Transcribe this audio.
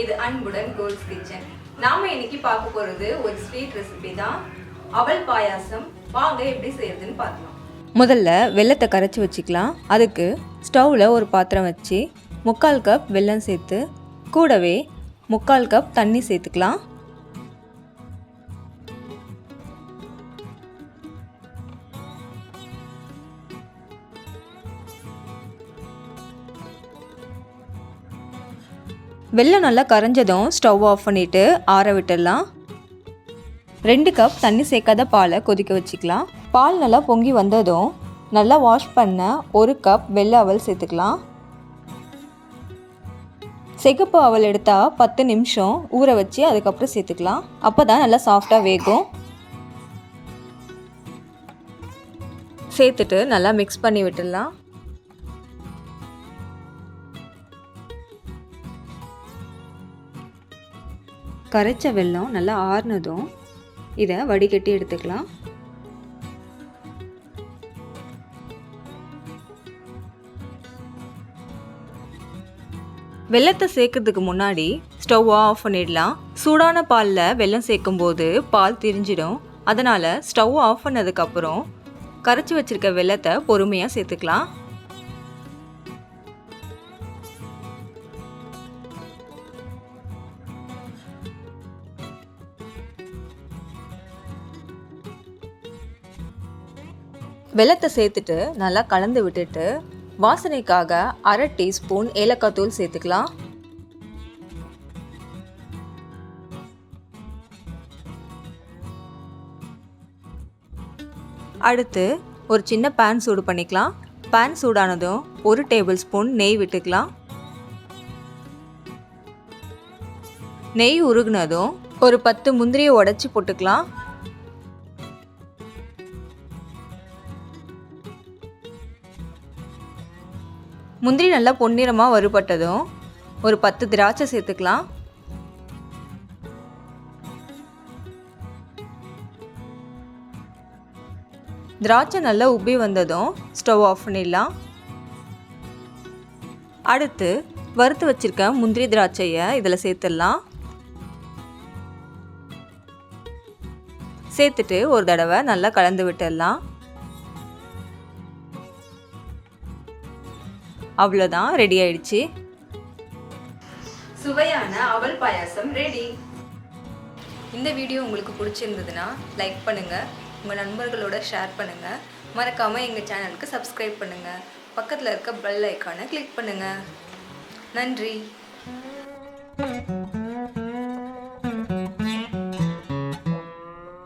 இது அன்புடன் goals kitchen. நாம இன்னைக்கு பார்க்க போறது ஒரு ஸ்வீட் ரெசிபி தான், அவல் பாயாசம். வாங்க எப்படி செய்யறதுன்னு பார்க்கலாம். முதல்ல வெல்லத்தை கரைச்சி வச்சுக்கலாம். அதுக்கு ஸ்டவ்வில் ஒரு பாத்திரம் வச்சு 3/4 கப் வெல்லம் சேர்த்து கூடவே 3/4 கப் தண்ணி சேர்த்துக்கலாம். வெல்லம் நல்லா கரைஞ்சதும் ஸ்டவ் ஆஃப் பண்ணிவிட்டு ஆற விட்டுடலாம். 2 கப் தண்ணி சேர்க்காத பாலை கொதிக்க வச்சுக்கலாம். பால் நல்லா பொங்கி வந்ததும் நல்லா வாஷ் பண்ண 1 கப் வெள்ளை அவல் சேர்த்துக்கலாம். சிகப்பு அவல் எடுத்தால் 10 நிமிஷம் ஊற வச்சு அதுக்கப்புறம் சேர்த்துக்கலாம். அப்போ தான் நல்லா சாஃப்டாக வேகும். சேர்த்துட்டு நல்லா மிக்ஸ் பண்ணி விட்டுடலாம். கரைச்ச வெல்லம் நல்லா ஆறுனதும் இதை வடிகட்டி எடுத்துக்கலாம். வெல்லத்தை சேர்க்கறதுக்கு முன்னாடி ஸ்டவ் ஆஃப் பண்ணிடலாம். சூடான பாலில் வெல்லம் சேர்க்கும் போது பால் திரிஞ்சிடும். அதனால் ஸ்டவ் ஆஃப் பண்ணதுக்கப்புறம் கரைச்சி வச்சிருக்க வெல்லத்தை பொறுமையாக சேர்த்துக்கலாம். வெல்லத்தை சேர்த்துட்டு நல்லா கலந்து விட்டுட்டு வாசனைக்காக 1/2 டீஸ்பூன் ஏலக்காய் தூள் சேர்த்துக்கலாம். அடுத்து ஒரு சின்ன பேன் சூடு பண்ணிக்கலாம். பேன் சூடானதும் 1 டேபிள் ஸ்பூன் நெய் விட்டுக்கலாம். நெய் உருகுனதும் ஒரு 10 முந்திரியை உடைச்சி போட்டுக்கலாம். முந்திரி நல்லா பொன்னிறமாக வறுபட்டதும் ஒரு 10 திராட்சை சேர்த்துக்கலாம். திராட்சை நல்லா உப்பி வந்ததும் ஸ்டவ் ஆஃப் பண்ணிடலாம். அடுத்து வறுத்து வச்சிருக்க முந்திரி திராட்சையை இதில் சேர்த்துடலாம். சேர்த்துட்டு ஒரு தடவை நல்லா கலந்து விட்டுடலாம். அவ்வளோதான், ரெடி ஆயிடுச்சு. சுவையான அவல் பாயாசம் ரெடி. இந்த வீடியோ உங்களுக்கு பிடிச்சிருந்ததுன்னா லைக் பண்ணுங்கள், உங்கள் நண்பர்களோட ஷேர் பண்ணுங்கள். மறக்காமல் எங்கள் சேனலுக்கு சப்ஸ்கிரைப் பண்ணுங்கள். பக்கத்தில் இருக்க பெல் ஐக்கானை கிளிக் பண்ணுங்கள். நன்றி.